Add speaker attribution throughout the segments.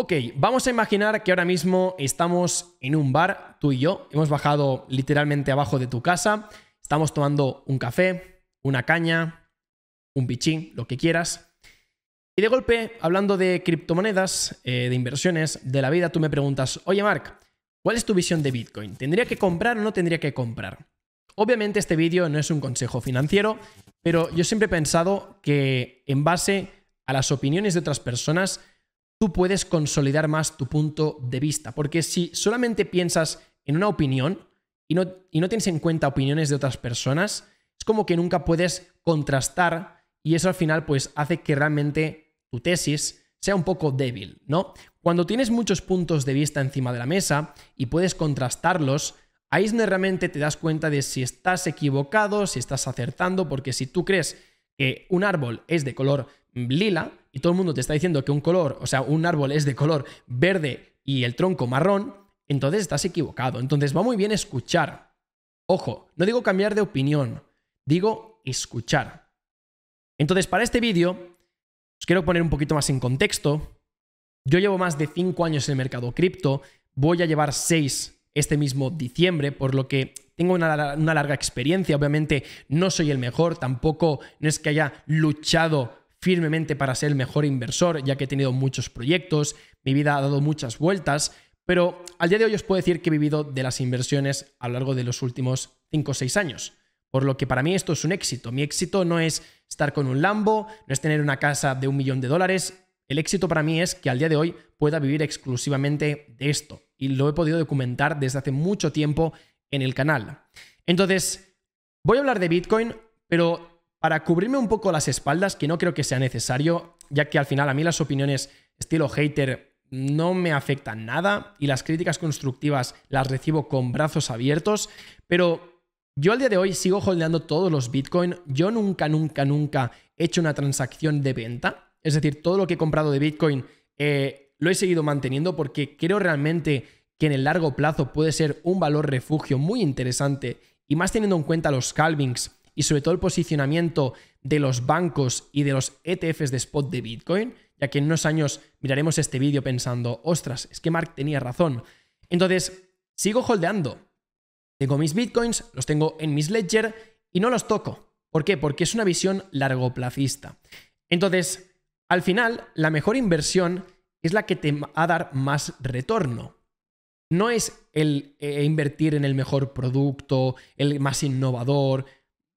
Speaker 1: Ok, vamos a imaginar que ahora mismo estamos en un bar, tú y yo, hemos bajado literalmente abajo de tu casa, estamos tomando un café, una caña, un pichín, lo que quieras, y de golpe, hablando de criptomonedas, de inversiones, de la vida, tú me preguntas, oye Marc, ¿cuál es tu visión de Bitcoin? ¿Tendría que comprar o no tendría que comprar? Obviamente este vídeo no es un consejo financiero, pero yo siempre he pensado que en base a las opiniones de otras personas, tú puedes consolidar más tu punto de vista. Porque si solamente piensas en una opinión y no tienes en cuenta opiniones de otras personas, es como que nunca puedes contrastar y eso al final pues hace que realmente tu tesis sea un poco débil, ¿no? Cuando tienes muchos puntos de vista encima de la mesa y puedes contrastarlos, ahí es donde realmente te das cuenta de si estás equivocado, si estás acertando, porque si tú crees que un árbol es de color lila y todo el mundo te está diciendo que un árbol es de color verde y el tronco marrón, entonces estás equivocado. Entonces va muy bien escuchar. Ojo, no digo cambiar de opinión, digo escuchar. Entonces para este vídeo os quiero poner un poquito más en contexto. Yo llevo más de 5 años en el mercado cripto, voy a llevar 6 este mismo diciembre, por lo que tengo una larga experiencia. Obviamente no soy el mejor, tampoco no es que haya luchado firmemente para ser el mejor inversor, ya que he tenido muchos proyectos, mi vida ha dado muchas vueltas, pero al día de hoy os puedo decir que he vivido de las inversiones a lo largo de los últimos 5 o 6 años, por lo que para mí esto es un éxito. Mi éxito no es estar con un Lambo, no es tener una casa de $1 millón. El éxito para mí es que al día de hoy pueda vivir exclusivamente de esto y lo he podido documentar desde hace mucho tiempo en el canal. Entonces, voy a hablar de Bitcoin, pero para cubrirme un poco las espaldas, que no creo que sea necesario, ya que al final a mí las opiniones estilo hater no me afectan nada y las críticas constructivas las recibo con brazos abiertos, pero yo al día de hoy sigo holdeando todos los Bitcoin. Yo nunca he hecho una transacción de venta, es decir, todo lo que he comprado de Bitcoin lo he seguido manteniendo porque creo realmente que en el largo plazo puede ser un valor refugio muy interesante y más teniendo en cuenta los halvings y sobre todo el posicionamiento de los bancos y de los ETFs de spot de Bitcoin, ya que en unos años miraremos este vídeo pensando, ostras, es que Marc tenía razón. Entonces, sigo holdeando. Tengo mis Bitcoins, los tengo en mis Ledger y no los toco. ¿Por qué? Porque es una visión largoplacista. Entonces, al final, la mejor inversión es la que te va a dar más retorno. No es el invertir en el mejor producto, el más innovador.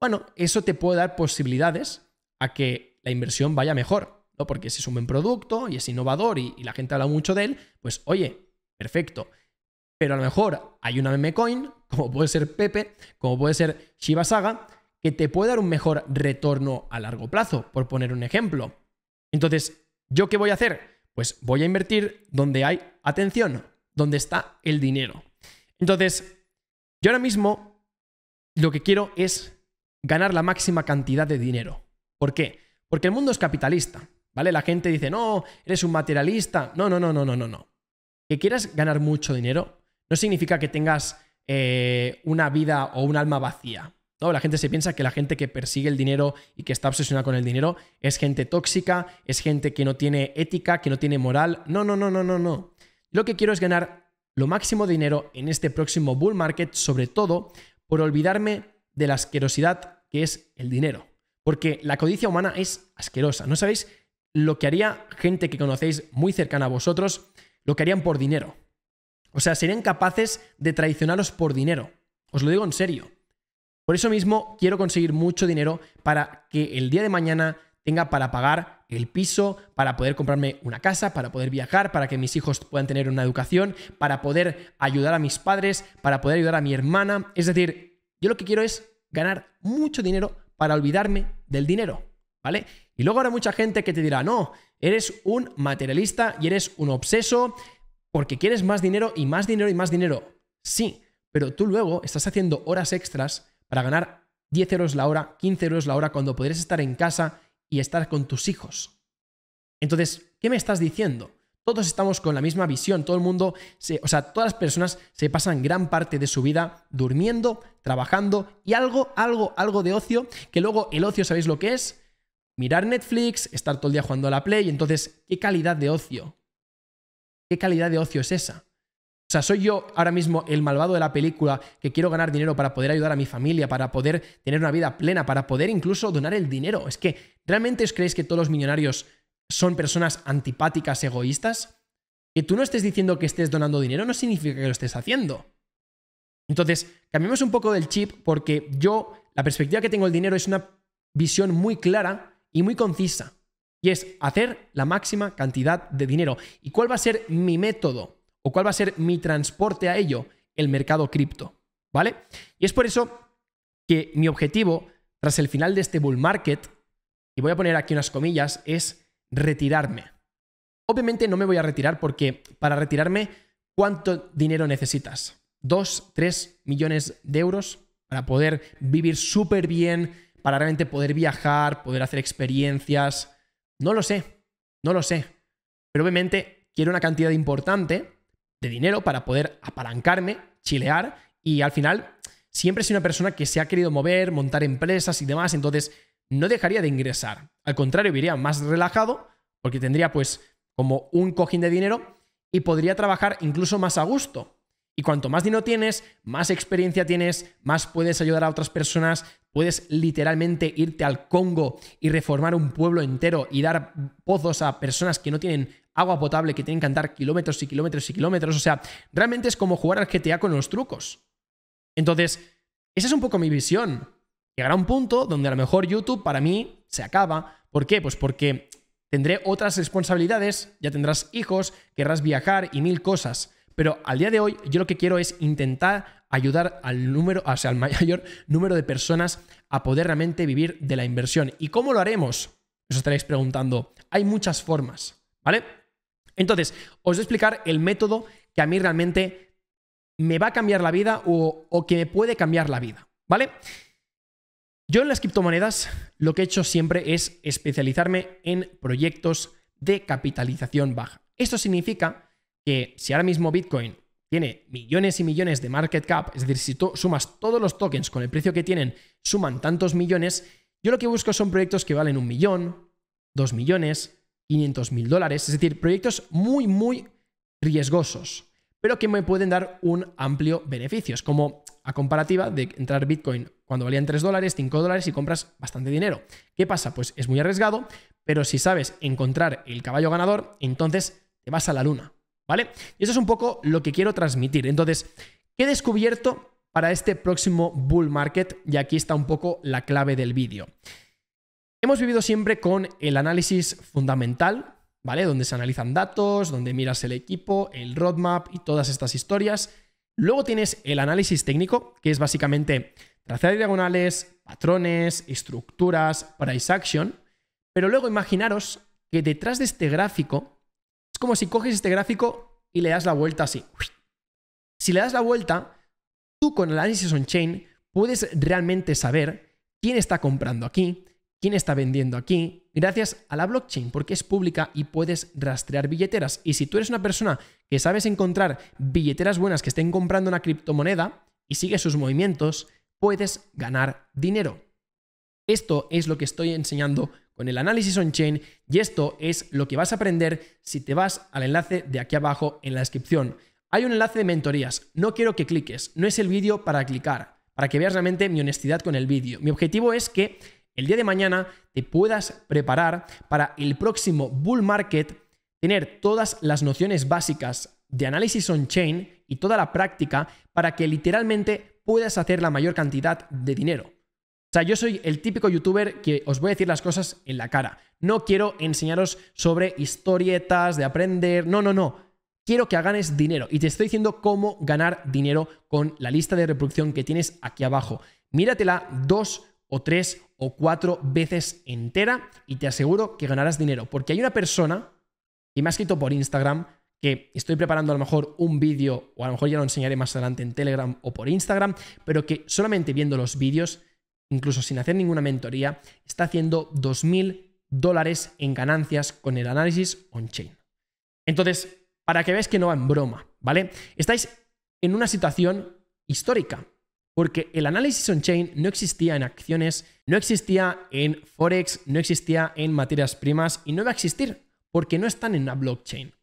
Speaker 1: Bueno, eso te puede dar posibilidades a que la inversión vaya mejor, ¿no? Porque si es un buen producto y es innovador y la gente habla mucho de él, pues oye, perfecto. Pero a lo mejor hay una meme coin, como puede ser Pepe, como puede ser Shiba Saga, que te puede dar un mejor retorno a largo plazo, por poner un ejemplo. Entonces, ¿yo qué voy a hacer? Pues voy a invertir donde hay, atención, donde está el dinero. Entonces, yo ahora mismo lo que quiero es ganar la máxima cantidad de dinero. ¿Por qué? Porque el mundo es capitalista, ¿vale? La gente dice, no, eres un materialista. No. Que quieras ganar mucho dinero no significa que tengas una vida o un alma vacía, ¿no? La gente se piensa que la gente que persigue el dinero y que está obsesionada con el dinero es gente tóxica, es gente que no tiene ética, que no tiene moral. No. Lo que quiero es ganar lo máximo de dinero en este próximo bull market, sobre todo por olvidarme de la asquerosidad que es el dinero. Porque la codicia humana es asquerosa. ¿No sabéis lo que haría gente que conocéis muy cercana a vosotros? Lo que harían por dinero. O sea, serían capaces de traicionaros por dinero. Os lo digo en serio. Por eso mismo quiero conseguir mucho dinero para que el día de mañana tenga para pagar el piso, para poder comprarme una casa, para poder viajar, para que mis hijos puedan tener una educación, para poder ayudar a mis padres, para poder ayudar a mi hermana. Es decir, yo lo que quiero es ganar mucho dinero para olvidarme del dinero, ¿vale? Y luego habrá mucha gente que te dirá, no, eres un materialista y eres un obseso porque quieres más dinero y más dinero y más dinero. Sí, pero tú luego estás haciendo horas extras para ganar 10 euros la hora, 15 euros la hora cuando podrías estar en casa y estar con tus hijos. Entonces, ¿qué me estás diciendo? Todos estamos con la misma visión, todo el mundo, todas las personas se pasan gran parte de su vida durmiendo, trabajando y algo de ocio, que luego el ocio, ¿sabéis lo que es? Mirar Netflix, estar todo el día jugando a la Play. Entonces, ¿qué calidad de ocio? ¿Qué calidad de ocio es esa? O sea, ¿soy yo ahora mismo el malvado de la película que quiero ganar dinero para poder ayudar a mi familia, para poder tener una vida plena, para poder incluso donar el dinero? Es que, ¿realmente os creéis que todos los millonarios son personas antipáticas, egoístas? Que tú no estés diciendo que estés donando dinero no significa que lo estés haciendo. Entonces, cambiemos un poco del chip porque la perspectiva que tengo del dinero es una visión muy clara y muy concisa. Y es hacer la máxima cantidad de dinero. ¿Y cuál va a ser mi método? ¿O cuál va a ser mi transporte a ello? El mercado cripto, ¿vale? Y es por eso que mi objetivo, tras el final de este bull market, y voy a poner aquí unas comillas, es retirarme. Obviamente no me voy a retirar porque para retirarme, ¿cuánto dinero necesitas? 2, 3 millones de euros para poder vivir súper bien, para realmente poder viajar, poder hacer experiencias. No lo sé. Pero obviamente quiero una cantidad importante de dinero para poder apalancarme, chilear y al final siempre soy una persona que se ha querido mover, montar empresas y demás, entonces no dejaría de ingresar. Al contrario, iría más relajado porque tendría pues como un cojín de dinero y podría trabajar incluso más a gusto. Y cuanto más dinero tienes, más experiencia tienes, más puedes ayudar a otras personas, puedes literalmente irte al Congo y reformar un pueblo entero y dar pozos a personas que no tienen agua potable, que tienen que andar kilómetros y kilómetros y kilómetros. O sea, realmente es como jugar al GTA con los trucos. Entonces, esa es un poco mi visión. Llegará un punto donde a lo mejor YouTube para mí se acaba. ¿Por qué? Pues porque tendré otras responsabilidades, ya tendrás hijos, querrás viajar y mil cosas. Pero al día de hoy yo lo que quiero es intentar ayudar al mayor número de personas a poder realmente vivir de la inversión. ¿Y cómo lo haremos? Os estaréis preguntando. Hay muchas formas, ¿vale? Entonces, os voy a explicar el método que a mí realmente me va a cambiar la vida o que me puede cambiar la vida, ¿vale? Yo en las criptomonedas lo que he hecho siempre es especializarme en proyectos de capitalización baja. Esto significa que si ahora mismo Bitcoin tiene millones y millones de market cap, es decir, si tú sumas todos los tokens con el precio que tienen, suman tantos millones, yo lo que busco son proyectos que valen 1 millón, 2 millones, 500.000 dólares, es decir, proyectos muy, muy riesgosos, pero que me pueden dar un amplio beneficio. Es como a comparativa de entrar Bitcoin cuando valían 3 dólares, 5 dólares y compras bastante dinero. ¿Qué pasa? Pues es muy arriesgado, pero si sabes encontrar el caballo ganador, entonces te vas a la luna. ¿Vale? Y eso es un poco lo que quiero transmitir. Entonces, ¿qué he descubierto para este próximo bull market? Y aquí está un poco la clave del vídeo. Hemos vivido siempre con el análisis fundamental, ¿vale? Donde se analizan datos, donde miras el equipo, el roadmap y todas estas historias. Luego tienes el análisis técnico, que es básicamente trazar diagonales, patrones, estructuras, price action. Pero luego imaginaros que detrás de este gráfico es como si coges este gráfico y le das la vuelta así. Si le das la vuelta, tú con el análisis on-chain puedes realmente saber quién está comprando aquí, quién está vendiendo aquí, gracias a la blockchain, porque es pública y puedes rastrear billeteras. Y si tú eres una persona que sabes encontrar billeteras buenas que estén comprando una criptomoneda y sigues sus movimientos, puedes ganar dinero. Esto es lo que estoy enseñando con el análisis on-chain y esto es lo que vas a aprender si te vas al enlace de aquí abajo en la descripción. Hay un enlace de mentorías, no quiero que cliques, no es el vídeo para clicar, para que veas realmente mi honestidad con el vídeo. Mi objetivo es que el día de mañana te puedas preparar para el próximo bull market, tener todas las nociones básicas de análisis on-chain y toda la práctica para que literalmente puedas hacer la mayor cantidad de dinero. O sea, yo soy el típico youtuber que os voy a decir las cosas en la cara. No quiero enseñaros sobre historietas de aprender. No. Quiero que ganes dinero. Y te estoy diciendo cómo ganar dinero con la lista de reproducción que tienes aquí abajo. Míratela 2 o 3 o 4 veces entera y te aseguro que ganarás dinero. Porque hay una persona que me ha escrito por Instagram que estoy preparando a lo mejor un vídeo o a lo mejor ya lo enseñaré más adelante en Telegram o por Instagram, pero que solamente viendo los vídeos, incluso sin hacer ninguna mentoría, está haciendo $2.000 en ganancias con el análisis on-chain. Entonces, para que veáis que no va en broma, ¿vale? Estáis en una situación histórica, porque el análisis on-chain no existía en acciones, no existía en Forex, no existía en materias primas y no va a existir porque no están en una blockchain.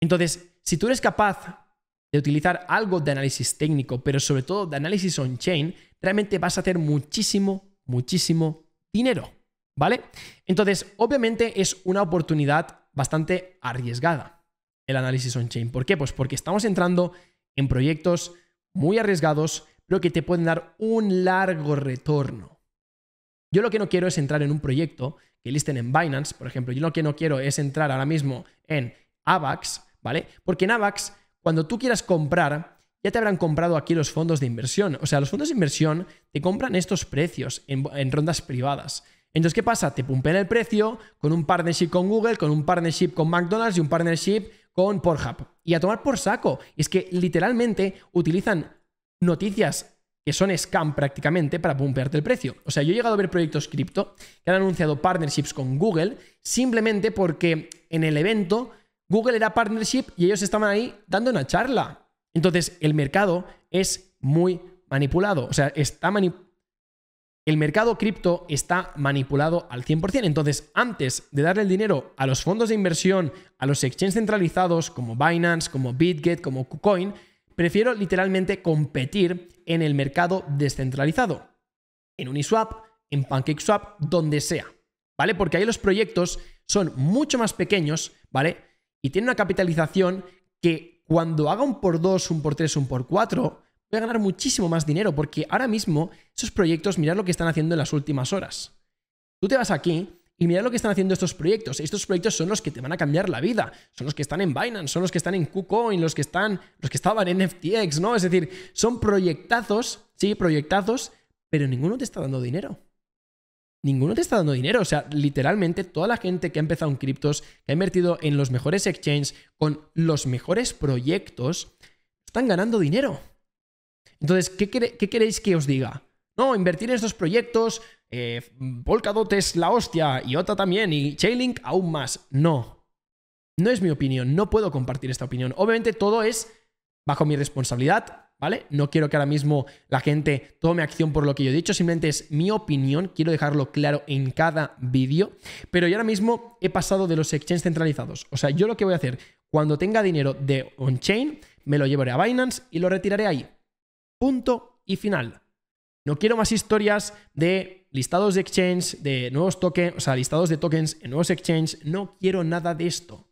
Speaker 1: Entonces, si tú eres capaz de utilizar algo de análisis técnico, pero sobre todo de análisis on-chain, realmente vas a hacer muchísimo, muchísimo dinero, ¿vale? Entonces, obviamente es una oportunidad bastante arriesgada el análisis on-chain. ¿Por qué? Pues porque estamos entrando en proyectos muy arriesgados, pero que te pueden dar un largo retorno. Yo lo que no quiero es entrar en un proyecto que listen en Binance, por ejemplo. Yo lo que no quiero es entrar ahora mismo en AVAX, ¿vale? Porque en AVAX, cuando tú quieras comprar, ya te habrán comprado aquí los fondos de inversión. O sea, los fondos de inversión te compran estos precios en rondas privadas. Entonces, ¿qué pasa? Te pumpean el precio con un partnership con Google, con un partnership con McDonald's y un partnership con Pornhub. Y a tomar por saco. Y es que literalmente utilizan noticias que son scam prácticamente para pumpearte el precio. O sea, yo he llegado a ver proyectos cripto que han anunciado partnerships con Google simplemente porque en el evento Google era partnership y ellos estaban ahí dando una charla. Entonces, el mercado es muy manipulado. O sea, el mercado cripto está manipulado al 100%. Entonces, antes de darle el dinero a los fondos de inversión, a los exchanges centralizados como Binance, como BitGet, como KuCoin, prefiero literalmente competir en el mercado descentralizado. En Uniswap, en PancakeSwap, donde sea, ¿vale? Porque ahí los proyectos son mucho más pequeños, ¿vale? Y tienen una capitalización que cuando haga un por 2, un por 3, un por 4, voy a ganar muchísimo más dinero, porque ahora mismo esos proyectos, mirad lo que están haciendo en las últimas horas. Tú te vas aquí y mirad lo que están haciendo estos proyectos. Estos proyectos son los que te van a cambiar la vida. Son los que están en Binance, son los que están en KuCoin, los que estaban en FTX, ¿no? Es decir, son proyectazos, sí, proyectazos, pero ninguno te está dando dinero. Ninguno te está dando dinero. O sea, literalmente toda la gente que ha empezado en criptos, que ha invertido en los mejores exchanges con los mejores proyectos, están ganando dinero. Entonces, ¿qué queréis que os diga? No, invertir en estos proyectos, Polkadot es la hostia, IOTA también, y Chainlink aún más. No es mi opinión, no puedo compartir esta opinión. Obviamente todo es bajo mi responsabilidad, ¿vale? No quiero que ahora mismo la gente tome acción por lo que yo he dicho, simplemente es mi opinión, quiero dejarlo claro en cada vídeo, pero yo ahora mismo he pasado de los exchanges centralizados. O sea, yo lo que voy a hacer, cuando tenga dinero de on-chain, me lo llevaré a Binance y lo retiraré ahí. Punto y final. No quiero más historias de listados de exchange, de nuevos tokens, o sea, listados de tokens en nuevos exchanges. No quiero nada de esto.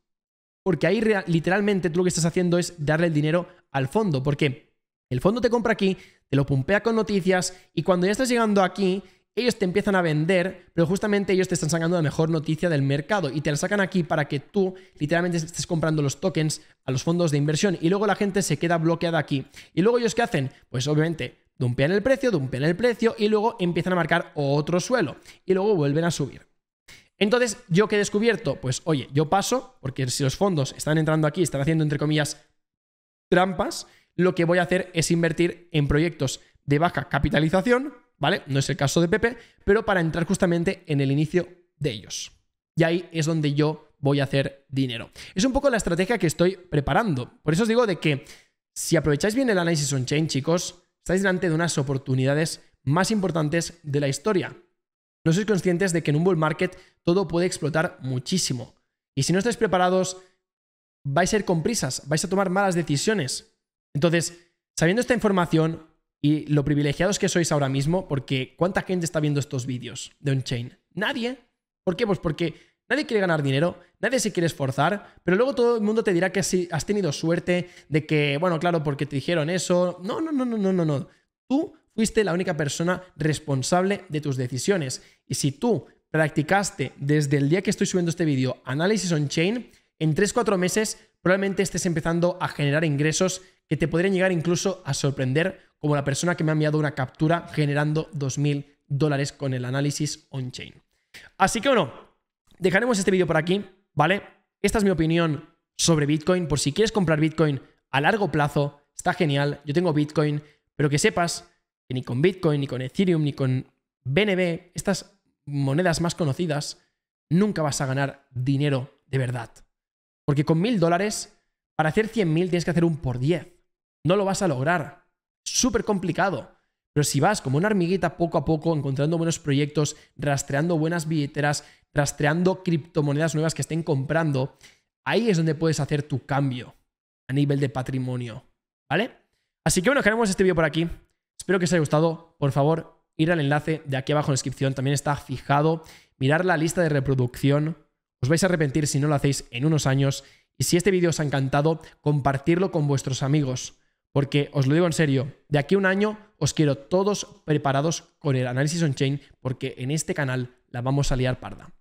Speaker 1: Porque ahí literalmente tú lo que estás haciendo es darle el dinero al fondo. Porque el fondo te compra aquí, te lo pumpea con noticias y cuando ya estás llegando aquí, ellos te empiezan a vender, pero justamente ellos te están sacando la mejor noticia del mercado y te la sacan aquí para que tú literalmente estés comprando los tokens a los fondos de inversión y luego la gente se queda bloqueada aquí. ¿Y luego ellos qué hacen? Pues obviamente dumpean el precio y luego empiezan a marcar otro suelo y luego vuelven a subir. Entonces, ¿yo qué he descubierto? Pues oye, yo paso, porque si los fondos están entrando aquí, están haciendo entre comillas trampas, lo que voy a hacer es invertir en proyectos de baja capitalización, ¿vale? No es el caso de Pepe, pero para entrar justamente en el inicio de ellos. Y ahí es donde yo voy a hacer dinero. Es un poco la estrategia que estoy preparando. Por eso os digo de que si aprovecháis bien el análisis on-chain, chicos, estáis delante de unas oportunidades más importantes de la historia. No sois conscientes de que en un bull market todo puede explotar muchísimo. Y si no estáis preparados, vais a ir con prisas, vais a tomar malas decisiones. Entonces, sabiendo esta información y lo privilegiados que sois ahora mismo, porque ¿cuánta gente está viendo estos vídeos de on-chain? Nadie. ¿Por qué? Pues porque nadie quiere ganar dinero, nadie se quiere esforzar, pero luego todo el mundo te dirá que si has tenido suerte, de que, bueno, claro, porque te dijeron eso. No. Tú fuiste la única persona responsable de tus decisiones. Y si tú practicaste desde el día que estoy subiendo este vídeo análisis on-chain, en 3-4 meses probablemente estés empezando a generar ingresos que te podrían llegar incluso a sorprender, como la persona que me ha enviado una captura generando $2.000 con el análisis on-chain. Así que bueno, dejaremos este vídeo por aquí, ¿vale? Esta es mi opinión sobre Bitcoin. Por si quieres comprar Bitcoin a largo plazo, está genial. Yo tengo Bitcoin, pero que sepas que ni con Bitcoin, ni con Ethereum, ni con BNB, estas monedas más conocidas, nunca vas a ganar dinero de verdad. Porque con $1.000, para hacer 100.000 tienes que hacer un por 10. No lo vas a lograr. Súper complicado. Pero si vas como una hormiguita poco a poco, encontrando buenos proyectos, rastreando buenas billeteras, rastreando criptomonedas nuevas que estén comprando, ahí es donde puedes hacer tu cambio. a nivel de patrimonio, ¿vale? Así que bueno, dejamos este vídeo por aquí. Espero que os haya gustado. Por favor, ir al enlace de aquí abajo en la descripción. También está fijado. Mirar la lista de reproducción. Os vais a arrepentir si no lo hacéis en unos años. Y si este vídeo os ha encantado, compartirlo con vuestros amigos. Porque os lo digo en serio, de aquí a un año os quiero todos preparados con el análisis on-chain, porque en este canal la vamos a liar parda.